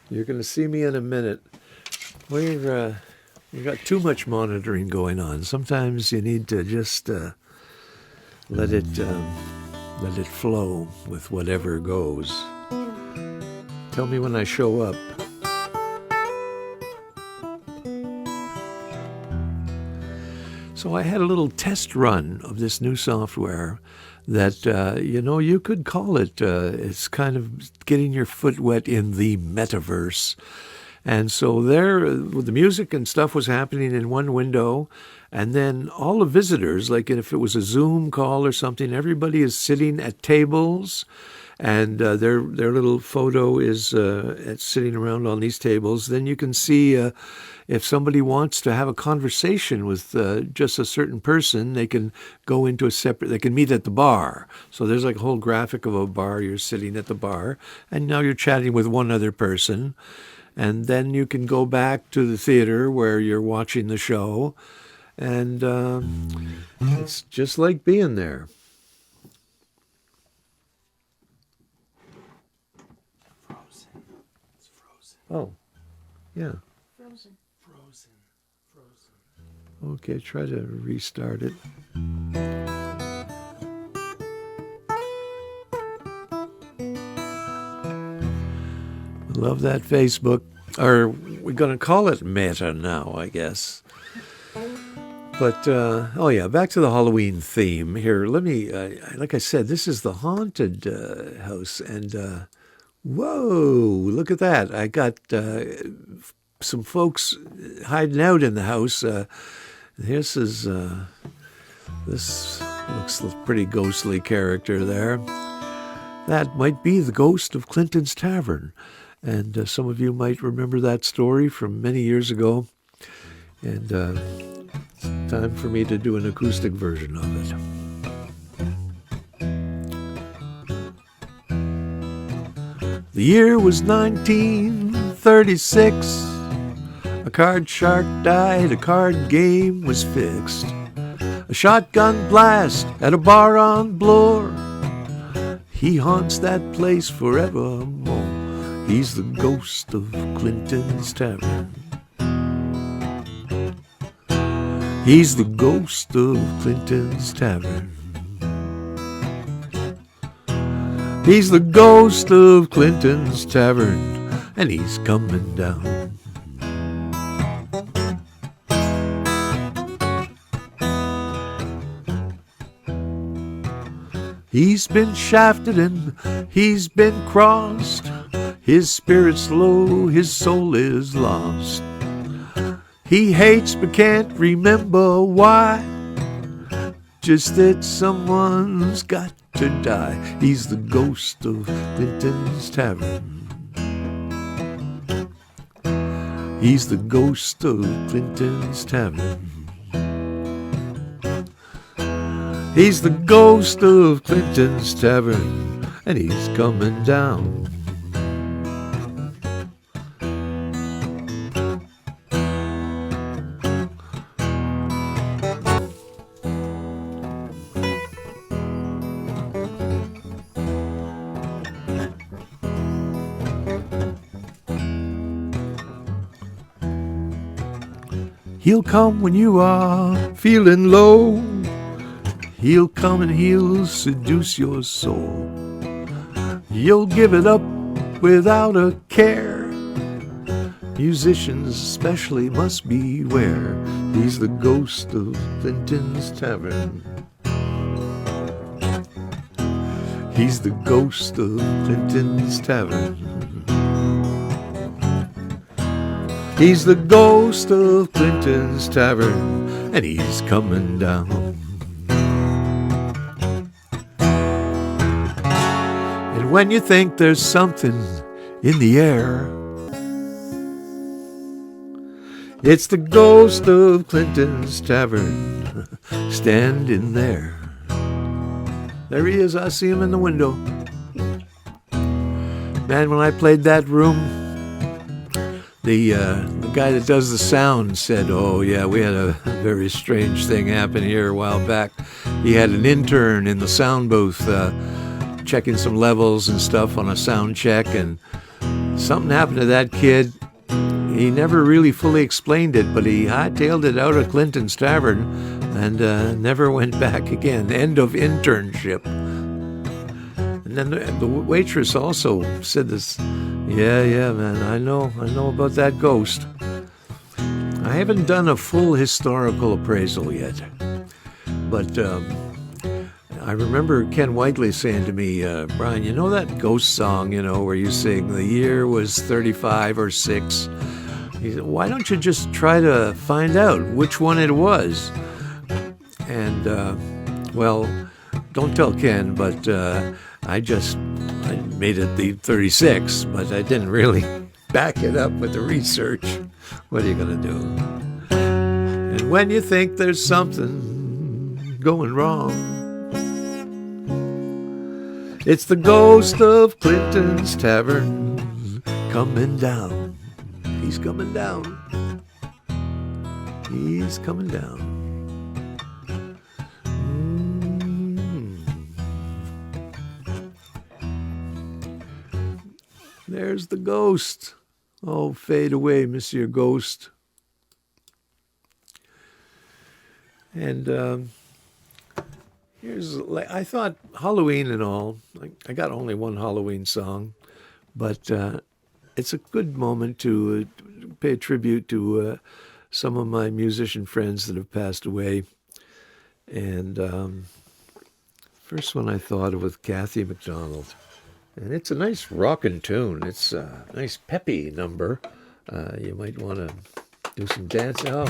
You're going to see me in a minute. We've got too much monitoring going on. Sometimes you need to just let it flow with whatever goes. Tell me when I show up. So I had a little test run of this new software that, you could call it, it's kind of getting your foot wet in the metaverse. And so there, the music and stuff was happening in one window, and then all the visitors, like if it was a Zoom call or something, everybody is sitting at tables, and their little photo is sitting around on these tables. Then you can see if somebody wants to have a conversation with just a certain person, they can go into they can meet at the bar. So there's like a whole graphic of a bar. You're sitting at the bar, and now you're chatting with one other person. And then you can go back to the theater where you're watching the show, and it's just like being there. Frozen. It's frozen. Oh, yeah. Frozen. Okay, try to restart it. Love that Facebook. Or we're going to call it Meta now, I guess. But, back to the Halloween theme. Here, let me, like I said, this is the haunted house. And, whoa, look at that. I got some folks hiding out in the house. This looks a pretty ghostly character there. That might be the ghost of Clinton's Tavern. And some of you might remember that story from many years ago. And it's time for me to do an acoustic version of it. The year was 1936. A card shark died, a card game was fixed. A shotgun blast at a bar on Bloor. He haunts that place forevermore. He's the ghost of Clinton's Tavern. He's the ghost of Clinton's Tavern. He's the ghost of Clinton's Tavern, and he's coming down. He's been shafted and he's been crossed. His spirit's low, his soul is lost. He hates but can't remember why. Just that someone's got to die. He's the ghost of Clinton's Tavern. He's the ghost of Clinton's Tavern. He's the ghost of Clinton's Tavern, and he's coming down. He'll come when you are feeling low. He'll come and he'll seduce your soul. You'll give it up without a care. Musicians especially must beware. He's the ghost of Clinton's Tavern. He's the ghost of Clinton's Tavern. He's the ghost of Clinton's Tavern, and he's coming down. And when you think there's something in the air, it's the ghost of Clinton's Tavern standing there. There he is. I see him in the window. Man, when I played that room, the guy that does the sound said, "Oh yeah, we had a very strange thing happen here a while back." He had an intern in the sound booth checking some levels and stuff on a sound check, and Something happened to that kid. He never really fully explained it, but he hightailed it out of Clinton's Tavern and never went back again. End of internship. And then the waitress also said this, yeah, man, I know about that ghost. I haven't done a full historical appraisal yet, but I remember Ken Whiteley saying to me, Brian, you know that ghost song, where you sing, the year was 35 or 6? He said, why don't you just try to find out which one it was? And, well, don't tell Ken, but I made it the 36, but I didn't really back it up with the research. What are you going to do? And when you think there's something going wrong, it's the ghost of Clinton's Tavern coming down. He's coming down. He's coming down. There's the ghost. Oh, fade away, Monsieur Ghost. And I thought Halloween and all, I got only one Halloween song, but it's a good moment to pay tribute to some of my musician friends that have passed away. And first one I thought of was Kathy Macdonald. And it's a nice rockin' tune. It's a nice peppy number. You might want to do some dance. Oh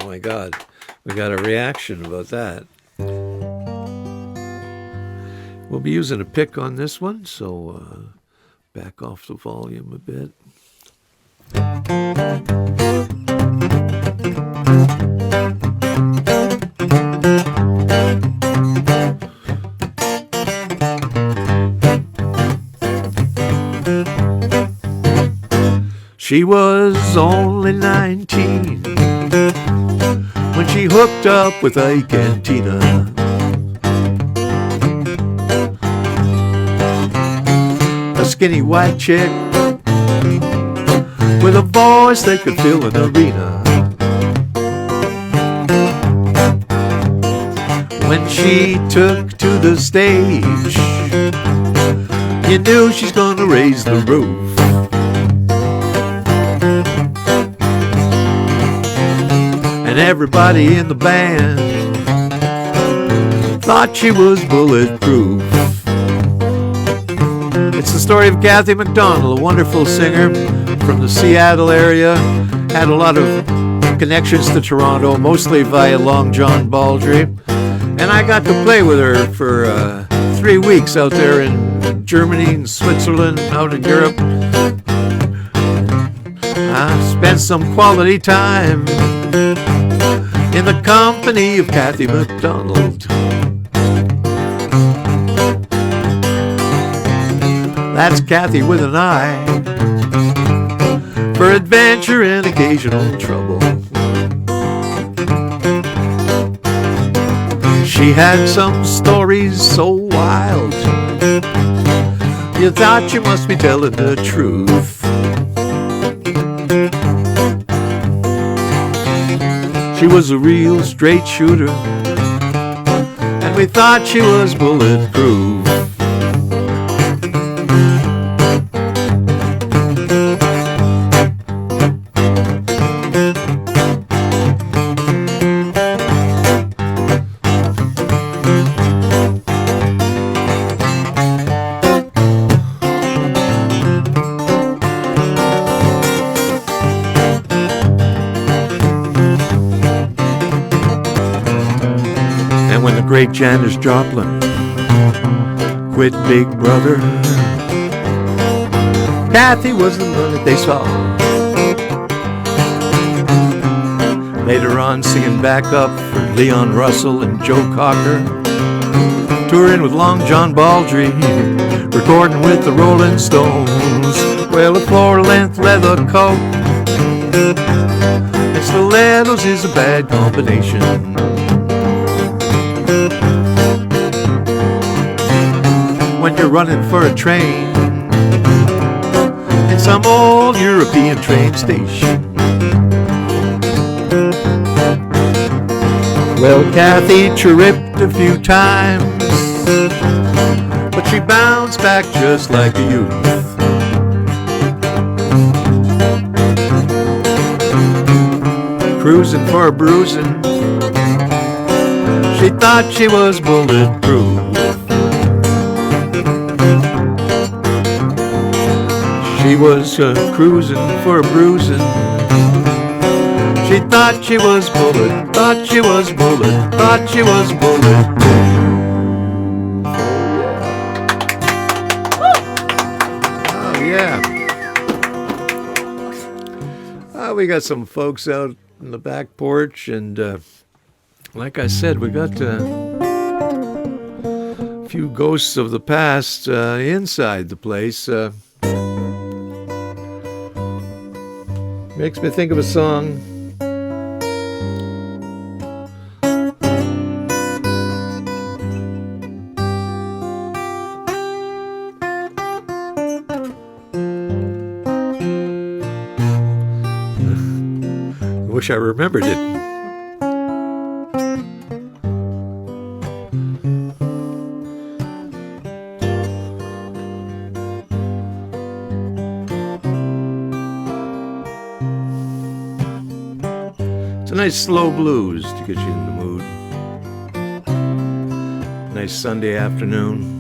my God. We got a reaction about that. We'll be using a pick on this one, so back off the volume a bit. She was only 19 when she hooked up with Ike and Tina. A skinny white chick with a voice that could fill an arena. When she took to the stage, you knew she's gonna raise the roof. And everybody in the band thought she was bulletproof. It's the story of Kathy Macdonald, a wonderful singer from the Seattle area. Had a lot of connections to Toronto, mostly via Long John Baldry. And I got to play with her for 3 weeks out there in Germany and Switzerland, out in Europe. I spent some quality time in the company of Kathy Macdonald. That's Kathy with an eye for adventure and occasional trouble. She had some stories so wild, you thought you must be telling the truth. She was a real straight shooter, and we thought she was bulletproof. Great Janis Joplin quit Big Brother, Kathy was the one that they saw. Later on, singing backup for Leon Russell and Joe Cocker, touring with Long John Baldry, recording with the Rolling Stones. Well, a floor-length leather coat and stilettos is a bad combination. When you're running for a train in some old European train station. Well, Kathy tripped a few times, but she bounced back just like a youth. Cruising for a bruising, she thought she was bulletproof. She was cruising for a bruising. She thought she was bullet, thought she was bullet, thought she was bulletproof. Oh yeah. We got some folks out in the back porch, and like I said, we got a few ghosts of the past inside the place. Makes me think of a song. I wish I remembered it. It's a nice slow blues to get you in the mood. Nice Sunday afternoon.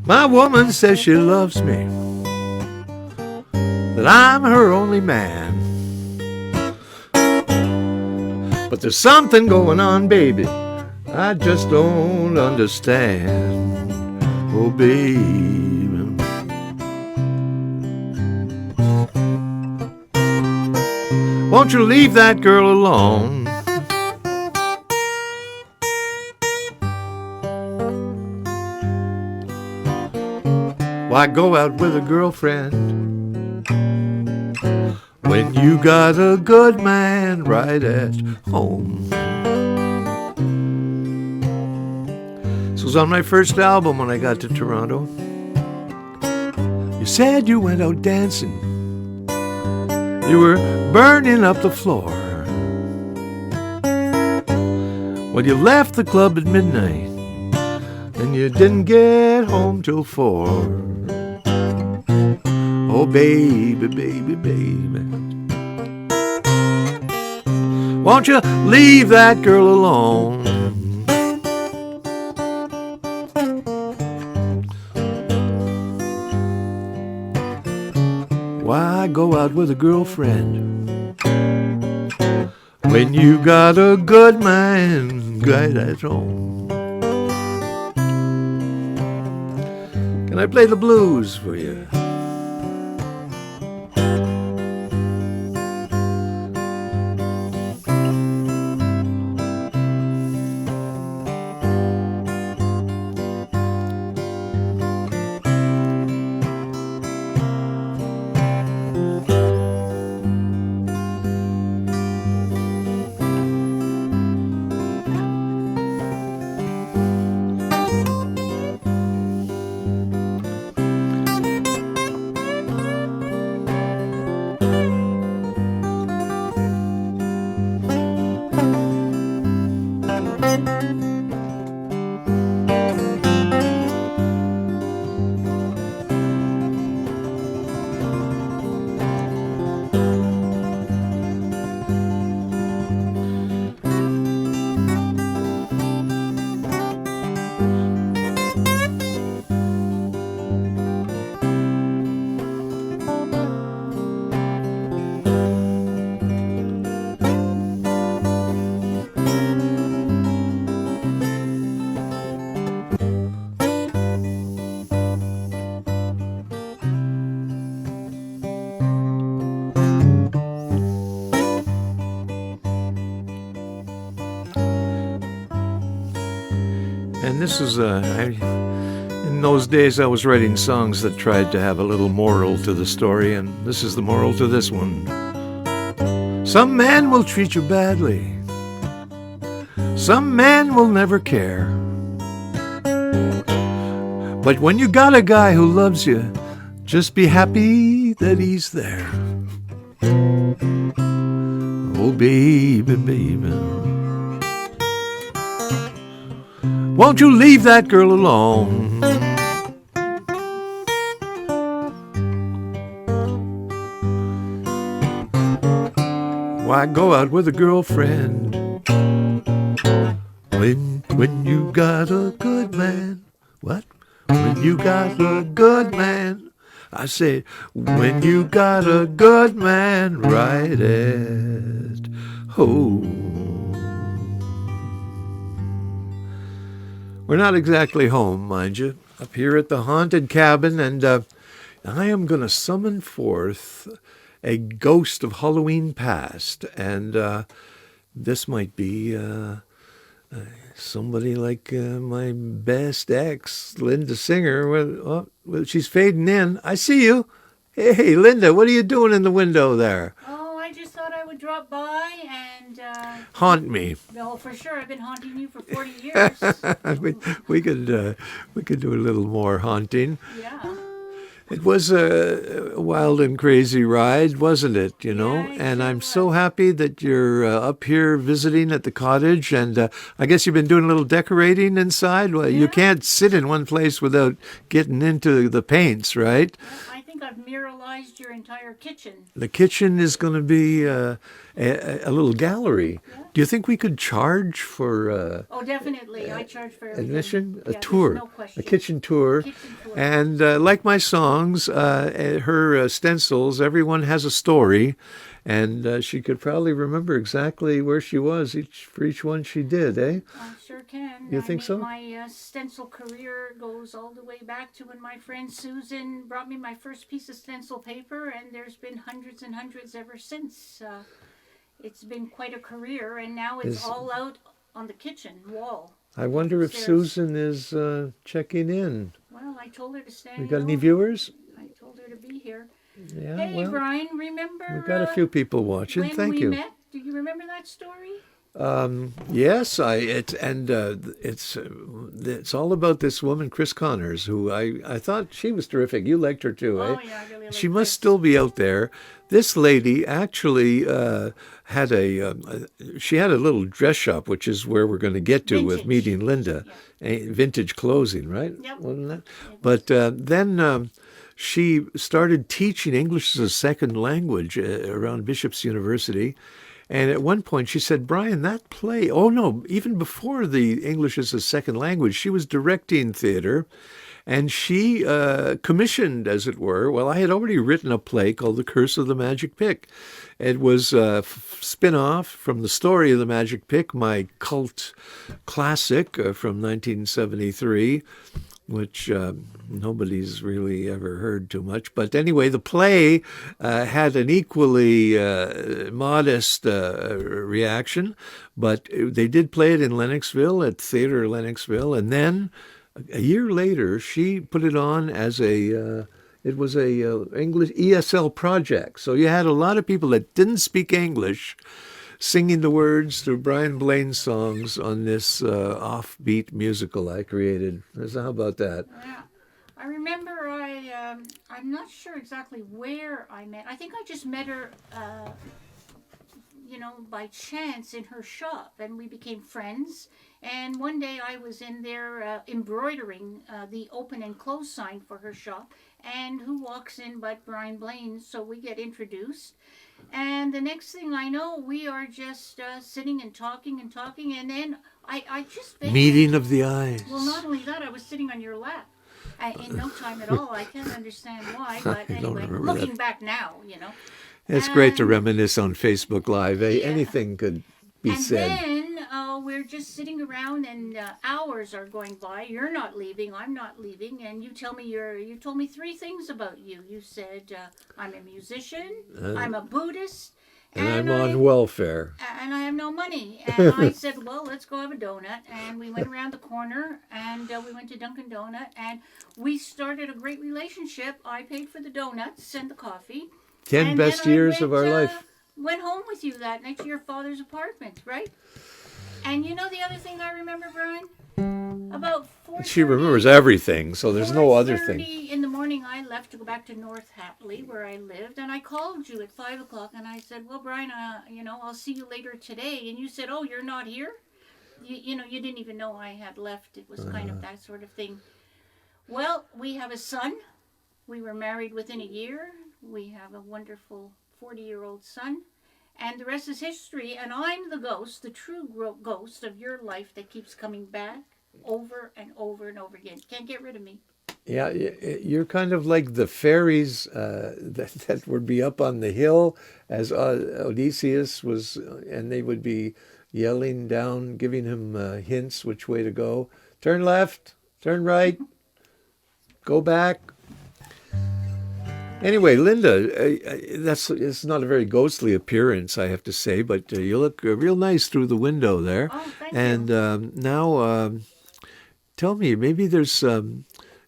My woman says she loves me, that I'm her only man. But there's something going on, baby, I just don't understand. Oh, baby. Won't you leave that girl alone? Why go out with a girlfriend when you got a good man right at home? This was on my first album when I got to Toronto. You said you went out dancing, you were burning up the floor. Well, you left the club at midnight and you didn't get home till 4. Oh, baby, baby, baby, won't you leave that girl alone? Why go out with a girlfriend when you got a good man right at home? Can I play the blues for you? And this is in in those days I was writing songs that tried to have a little moral to the story, and this is the moral to this one. Some man will treat you badly. Some man will never care. But when you got a guy who loves you, just be happy that he's there. Oh, baby, baby. Won't you leave that girl alone? Why go out with a girlfriend when you got a good man? What? When you got a good man. I say, when you got a good man right at home. We're not exactly home, mind you, up here at the haunted cabin, and I am going to summon forth a ghost of Halloween past, and this might be somebody like my best ex, Linda Singer. Well, she's fading in. I see you. Hey, Linda, what are you doing in the window there? Oh, I just thought I would drop by and... haunt me. No, for sure. I've been haunting you for 40 years. we could do a little more haunting. Yeah. It was a wild and crazy ride, wasn't it, you know? Yeah, and I'm so happy that you're up here visiting at the cottage. And I guess you've been doing a little decorating inside. Well, you can't sit in one place without getting into the paints, right? Well, I think I've muralized your entire kitchen. The kitchen is going to be a little gallery. Yeah. Do you think we could charge for... oh, definitely. I charge for everything. Admission? A yeah, tour. No question. A kitchen tour. And like my songs, her stencils, everyone has a story. And she could probably remember exactly where she was for each one she did, eh? I sure can. You think so? My stencil career goes all the way back to when my friend Susan brought me my first piece of stencil paper, and there's been hundreds and hundreds ever since. It's been quite a career, and now it's all out on the kitchen wall. I wonder if Susan is checking in. Well, I told her to stand. We got any viewers? I told her to be here. Yeah, hey, well, Brian, remember? We've got a few people watching. When Thank we you. met? Do you remember that story? Yes, it's all about this woman, Chris Connors, who I thought she was terrific. You liked her too, eh? Oh yeah, I really liked She Chris. must still be out there. This lady actually had she had a little dress shop, which is where we're going to get to with meeting Linda. Yeah. Vintage clothing, right? Yep. Wasn't that? But then she started teaching English as a second language around Bishop's University. And at one point she said, Brian, that play, oh no, even before the English as a second language, she was directing theater. And she commissioned, as it were, well, I had already written a play called The Curse of the Magic Pick. It was a spin-off from the story of the Magic Pick, my cult classic from 1973, which nobody's really ever heard too much. But anyway, the play had an equally modest reaction, but they did play it in Lennoxville, at Theatre Lennoxville, and then a year later, she put it on as it was a English ESL project. So you had a lot of people that didn't speak English singing the words to Brian Blaine's songs on this offbeat musical I created. So how about that? Yeah. I remember I'm not sure exactly where I met. I think I just met her, by chance in her shop, and we became friends. And one day I was in there embroidering the open and close sign for her shop, and who walks in but Brian Blaine, so we get introduced. And the next thing I know, we are just sitting and talking, and then I just... Meeting of the eyes. Well, not only that, I was sitting on your lap. In no time at all. I can't understand why, but anyway, looking back now, It's great to reminisce on Facebook Live. Eh? Yeah. Anything could be said. And then we're just sitting around, and hours are going by. You're not leaving. I'm not leaving. And you told me three things about you. You said I'm a musician. I'm a Buddhist. And I'm on welfare. And I have no money. And I said, well, let's go have a donut. And we went around the corner, and and we went to Dunkin' Donut, and we started a great relationship. I paid for the donuts and the coffee. 10 and best then years of our life. Went home with you that night to your father's apartment, right? And you know the other thing I remember, Brian? About 4:30. She remembers everything, so there's no other thing. 4:30 in the morning, I left to go back to North Hatley, where I lived, and I called you at 5 o'clock, and I said, well, Brian, I'll see you later today. And you said, oh, you're not here? You didn't even know I had left. It was kind of that sort of thing. Well, we have a son. We were married within a year. We have a wonderful 40-year-old son. And the rest is history. And I'm the ghost, the true ghost of your life that keeps coming back over and over and over again. Can't get rid of me. Yeah, you're kind of like the fairies that would be up on the hill as Odysseus was, and they would be yelling down, giving him hints which way to go. Turn left, turn right, go back. Anyway, Linda, it's not a very ghostly appearance, I have to say, but you look real nice through the window there. Oh, thank you. Now, tell me, maybe there's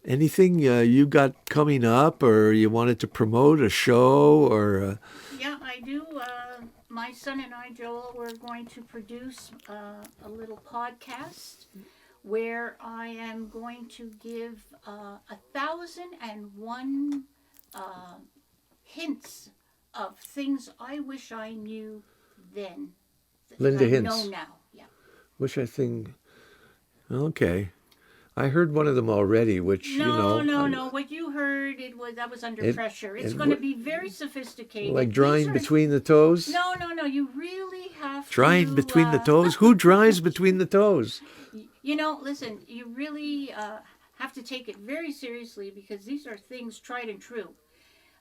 anything you got coming up, or you wanted to promote a show, or... Yeah, I do. My son and I, Joel, we're going to produce a little podcast where I am going to give 1,001 hints of things I wish I knew then. Linda I hints. know now. Yeah. Wish I think. Okay, I heard one of them already, which No. What you heard, that was under pressure. It's going to be very sophisticated. Like drying between the toes. No. You really have drying between the toes. Who dries between the toes? Listen. You really have to take it very seriously because these are things tried and true.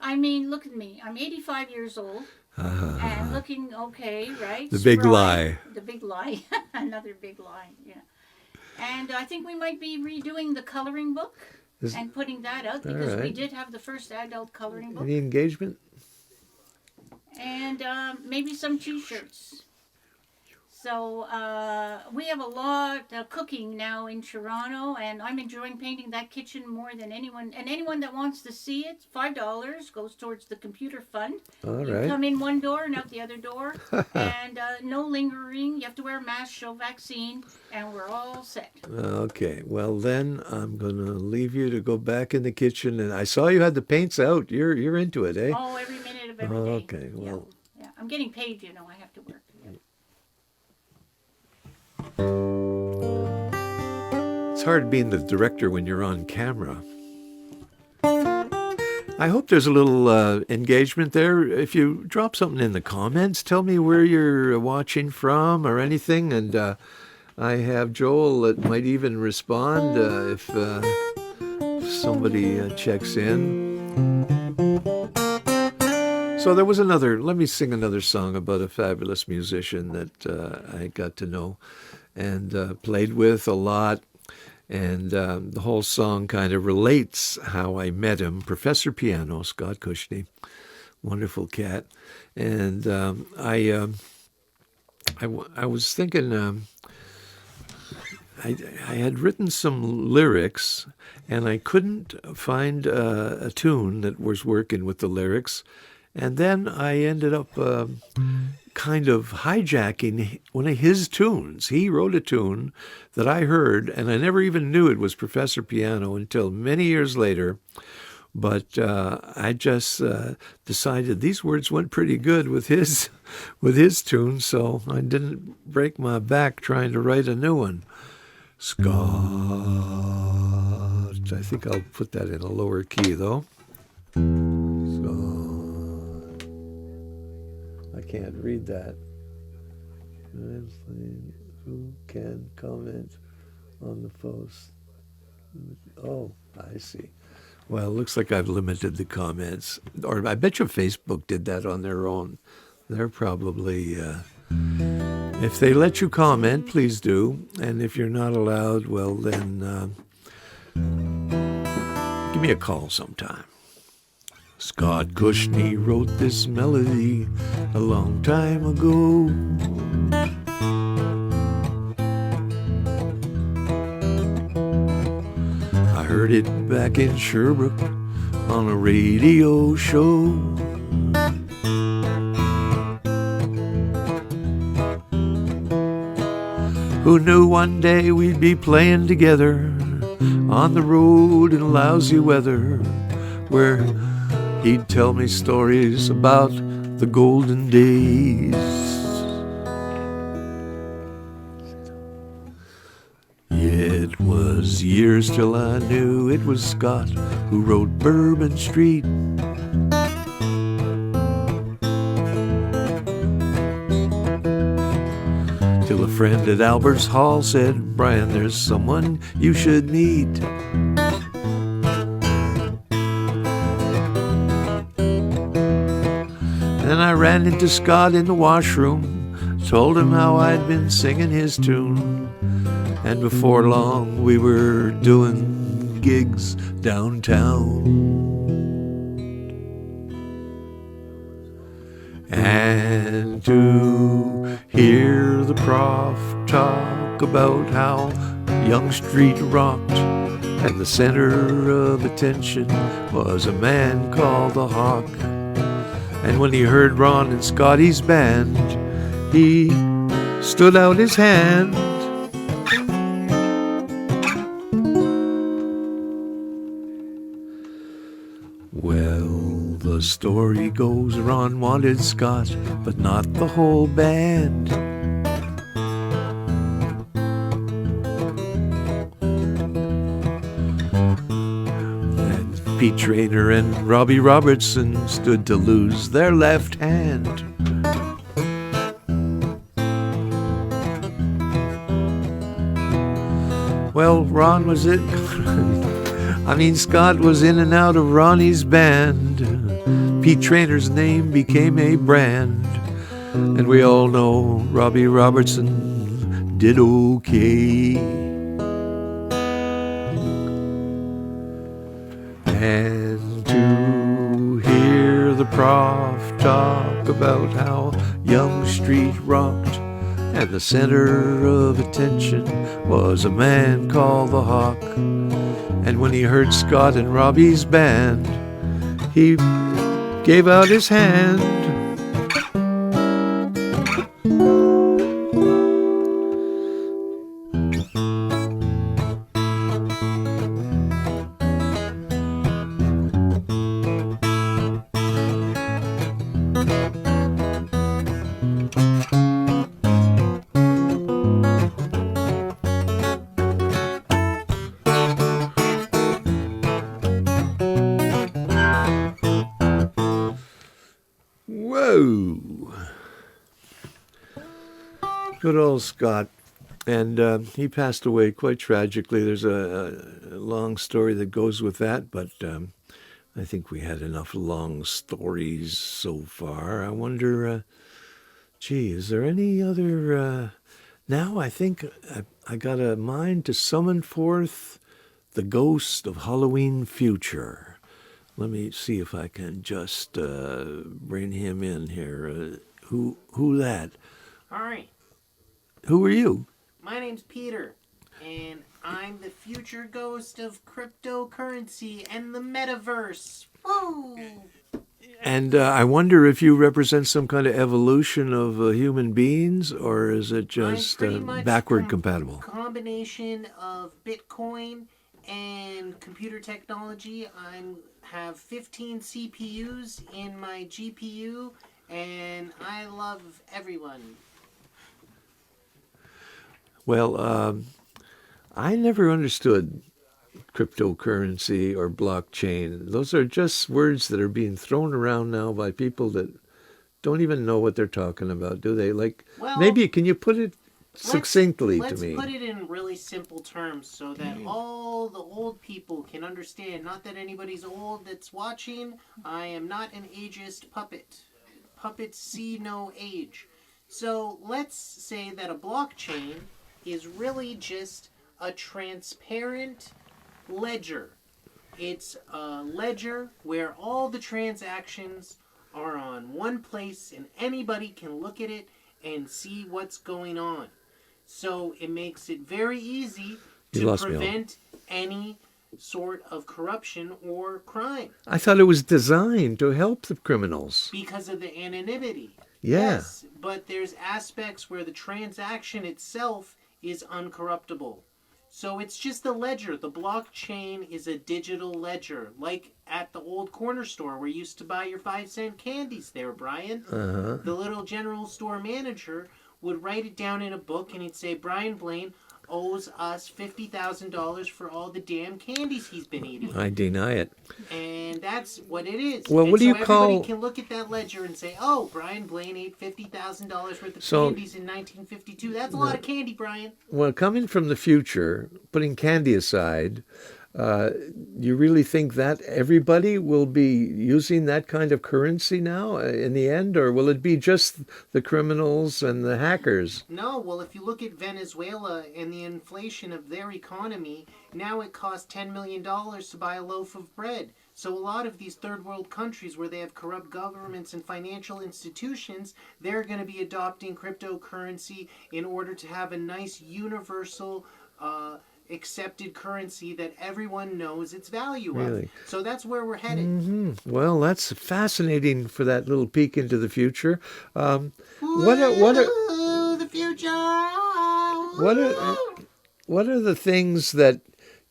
I mean, look at me. I'm 85 years old and looking okay, right? The big lie. The big lie. Another big lie, yeah. And I think we might be redoing the coloring book and putting that out because we did have the first adult coloring book. Any engagement? And maybe some T-shirts. So we have a lot of cooking now in Toronto, and I'm enjoying painting that kitchen more than anyone. And anyone that wants to see it, $5 goes towards the computer fund. All you right. come in one door and out the other door, and no lingering. You have to wear a mask, show vaccine, and we're all set. Okay. Well, then I'm going to leave you to go back in the kitchen. And I saw you had the paints out. You're into it, eh? Oh, every minute of every day. Okay. Well. Yeah. I'm getting paid. I have to work. Yeah. It's hard being the director when you're on camera. I hope there's a little engagement there. If you drop something in the comments, tell me where you're watching from or anything. And I have Joel that might even respond if somebody checks in. So there was let me sing another song about a fabulous musician that I got to know and played with a lot. And the whole song kind of relates how I met him, Professor Piano, Scott Cushney, wonderful cat. And I was thinking, I had written some lyrics, and I couldn't find a tune that was working with the lyrics. And then I ended up kind of hijacking one of his tunes. He wrote a tune that I heard, and I never even knew it was Professor Piano until many years later. But I just decided these words went pretty good with his tune, so I didn't break my back trying to write a new one. Scott. I think I'll put that in a lower key, though. Scott. I can't read that. Who can comment on the post? Oh, I see. Well, it looks like I've limited the comments. Or I bet you Facebook did that on their own. They're probably... if they let you comment, please do. And if you're not allowed, well, then give me a call sometime. Scott Cushney wrote this melody a long time ago. heard it back in Sherbrooke on a radio show. Who knew one day we'd be playing together on the road in lousy weather, where he'd tell me stories about the golden days. It was years till I knew it was Scott who wrote Bourbon Street. Till a friend at Albert's Hall said, "Brian, there's someone you should meet." Then I ran into Scott in the washroom, told him how I'd been singing his tune, and before long we were doing gigs downtown. And to hear the prof talk about how Yonge Street rocked, and the center of attention was a man called the Hawk. And when he heard Ron and Scotty's band, he stood out his hand. Well, the story goes Ron wanted Scott, but not the whole band. And Pete Traynor and Robbie Robertson stood to lose their left hand. Well, Ron was it. Scott was in and out of Ronnie's band. Pete Traynor's name became a brand. And we all know Robbie Robertson did okay. And to hear the prof talk about how Yonge Street rocked, and the center of attention was a man called the Hawk. And when he heard Scott and Robbie's band, he gave out his hand. Whoa! Good old Scott. And he passed away quite tragically. There's a long story that goes with that, but I think we had enough long stories so far. I wonder, is there any other... now I think I got a mind to summon forth the ghost of Halloween future. Let me see if I can just bring him in here. Who that? All right. Who are you? My name's Peter, and I'm the future ghost of cryptocurrency and the metaverse. Woo! And I wonder if you represent some kind of evolution of human beings, or is it just backward compatible? Combination of Bitcoin and computer technology. I have 15 CPUs in my GPU, and I love everyone. Well, I never understood cryptocurrency or blockchain. Those are just words that are being thrown around now by people that don't even know what they're talking about, do they? Maybe can you put it succinctly to me? Let's put it in really simple terms so that all the old people can understand. Not that anybody's old that's watching. I am not an ageist puppet. Puppets see no age. So let's say that a blockchain is really just a transparent ledger. It's a ledger where all the transactions are on one place and anybody can look at it and see what's going on. So it makes it very easy to prevent any sort of corruption or crime I thought it was designed to help the criminals. because of the anonymity. Yeah. Yes, but there's aspects where the transaction itself is uncorruptible. So it's just a ledger. The blockchain is a digital ledger, like at the old corner store where you used to buy your 5-cent candies there, Brian. Uh-huh. The little general store manager would write it down in a book and he'd say, Brian Blaine owes us $50,000 for all the damn candies he's been eating. I deny it. And that's what it is. Well, and what do you everybody call- can look at that ledger and say, oh, Brian Blaine ate $50,000 worth of So- candies in 1952. That's a lot of candy, Brian. Well, coming from the future, putting candy aside, you really think that everybody will be using that kind of currency now in the end, or will it be just the criminals and the hackers? No, well, if you look at Venezuela and the inflation of their economy, now it costs $10 million to buy a loaf of bread. So a lot of these third world countries where they have corrupt governments and financial institutions, they're going to be adopting cryptocurrency in order to have a nice universal accepted currency that everyone knows its value Really? of. So that's where we're headed. Hmm. Well, that's fascinating for that little peek into the future. What are Ooh, the future. what are the things that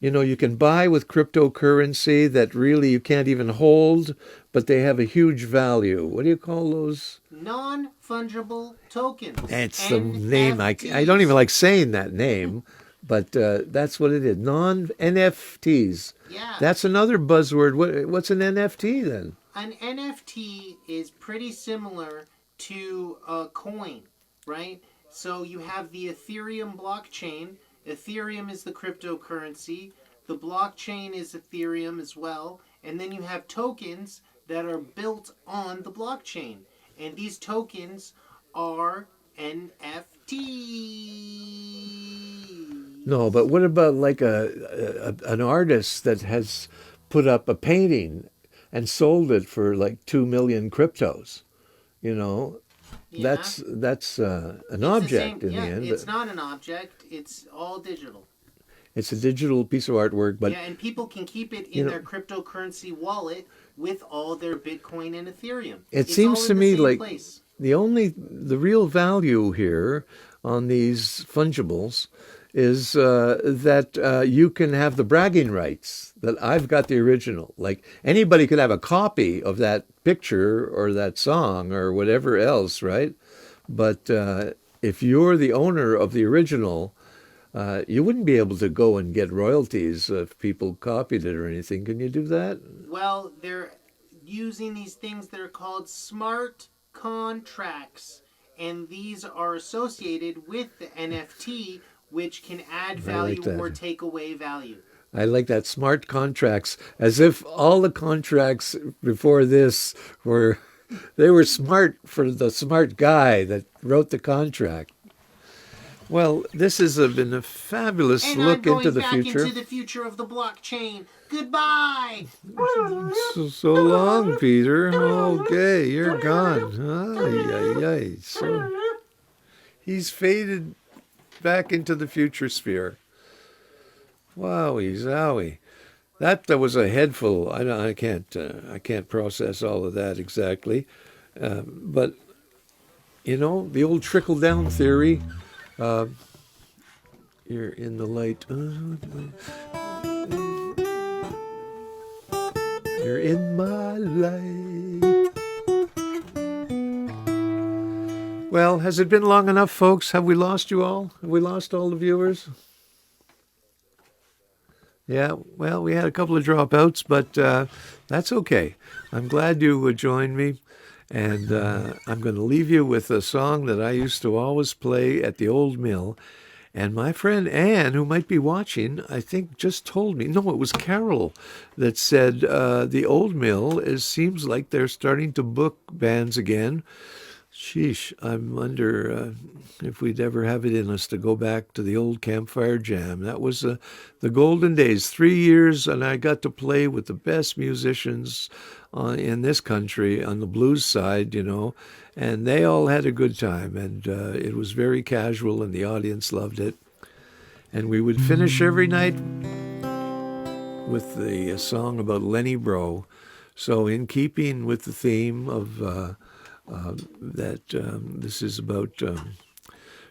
you can buy with cryptocurrency that really you can't even hold, but they have a huge value? What do you call those? Non-fungible tokens. It's the name. I don't even like saying that name, but that's what it is. Non-NFTs. Yeah. That's another buzzword. What's an NFT then? An NFT is pretty similar to a coin, right? So you have the Ethereum blockchain. Ethereum is the cryptocurrency. The blockchain is Ethereum as well. And then you have tokens that are built on the blockchain. And these tokens are NFTs. No, but what about like an artist that has put up a painting and sold it for like 2 million cryptos? Yeah. That's an It's the object same- in yeah, the end. it's not an object. It's all digital. It's a digital piece of artwork, but Yeah, and people can keep it you in know- their cryptocurrency wallet with all their Bitcoin and Ethereum. It It's seems all to in the me same like place. the real value here on these fungibles is that you can have the bragging rights that I've got the original. Like anybody could have a copy of that picture or that song or whatever else, right? But if you're the owner of the original, you wouldn't be able to go and get royalties if people copied it or anything. Can you do that? Well, they're using these things that are called smart contracts, and these are associated with the NFT, which can add value that. or take away value. I like that, smart contracts, as if all the contracts before this were smart for the smart guy that wrote the contract. Well, this has been a fabulous And look I'm into going the back future. into the future of the blockchain. Goodbye. So long, Peter. Okay, you're gone. Ay, ay, ay. So he's faded back into the future sphere. Wowie zowie. That was a head full. I can't process all of that exactly. But, the old trickle-down theory, you're in the light. You're in my light. Well, has it been long enough, folks? Have we lost you all? Have we lost all the viewers? Yeah, well, we had a couple of dropouts, but that's okay. I'm glad you joined me, and I'm going to leave you with a song that I used to always play at the old mill. And my friend Ann, who might be watching, I think just told me, no, it was Carol that said the old mill seems like they're starting to book bands again. Sheesh, I wonder if we'd ever have it in us to go back to the old campfire jam. That was the golden days, 3 years, and I got to play with the best musicians in this country on the blues side, and they all had a good time, and it was very casual, and the audience loved it. And we would finish every night with the song about Lenny Bro. So in keeping with the theme of that this is about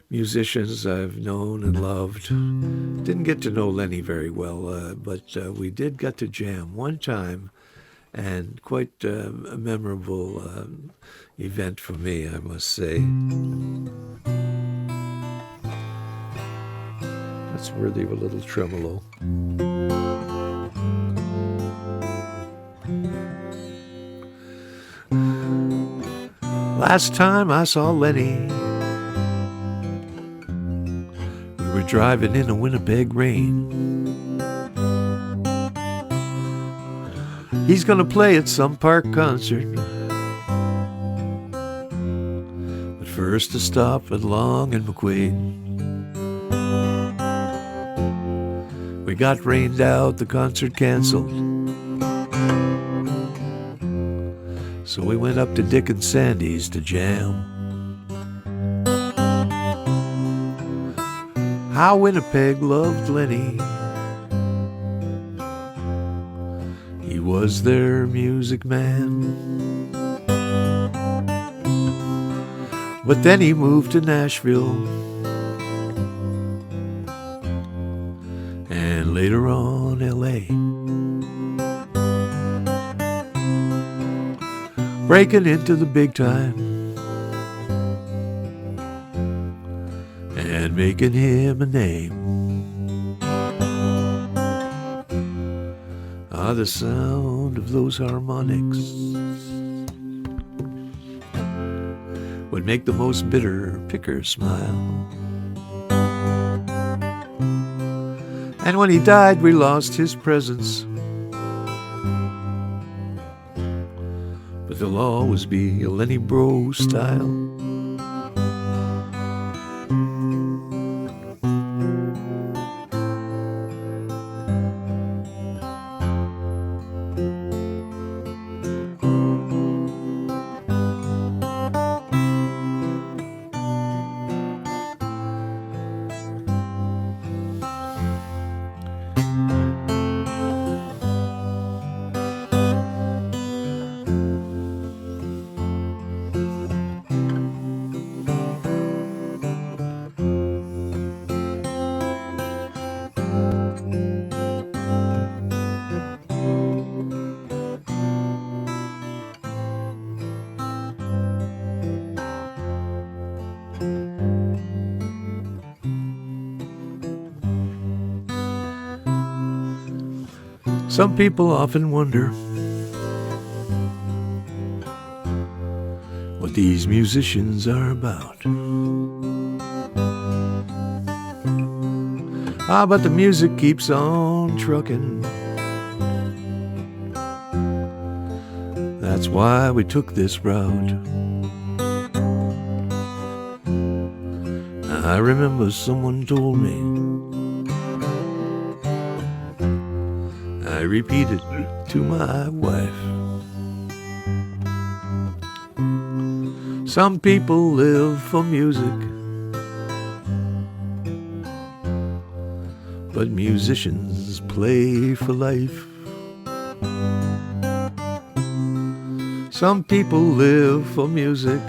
musicians I've known and loved. Didn't get to know Lenny very well, but we did get to jam one time, and quite a memorable event for me, I must say. That's worthy of a little tremolo. Last time I saw Lenny, we were driving in a Winnipeg rain. He's gonna play at some park concert, but first a stop at Long and McQuaid. We got rained out, the concert canceled, so we went up to Dick and Sandy's to jam. How Winnipeg loved Lenny. He was their music man. But then he moved to Nashville, and later on L.A. Breaking into the big time and making him a name. Ah, the sound of those harmonics would make the most bitter picker smile. And when he died, we lost his presence, but there'll always be a Lenny Bro style. Some people often wonder what these musicians are about. Ah, but the music keeps on trucking. That's why we took this route. I remember someone told me, I repeated to my wife, some people live for music, but musicians play for life. Some people live for music,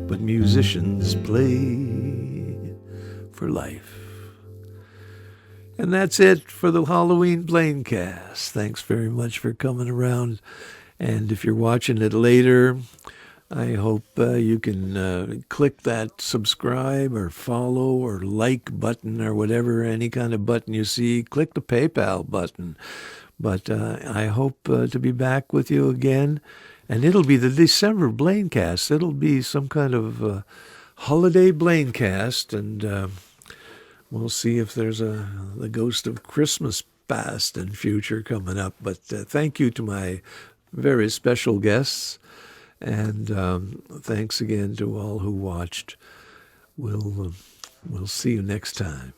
but musicians play for life. And that's it for the Halloween Blaincast. Thanks very much for coming around. And if you're watching it later, I hope you can click that subscribe or follow or like button or whatever, any kind of button you see. Click the PayPal button. But I hope to be back with you again. And it'll be the December Blaincast. It'll be some kind of holiday Blaincast. And we'll see if there's the ghost of Christmas past and future coming up. But thank you to my very special guests. And thanks again to all who watched. We'll see you next time.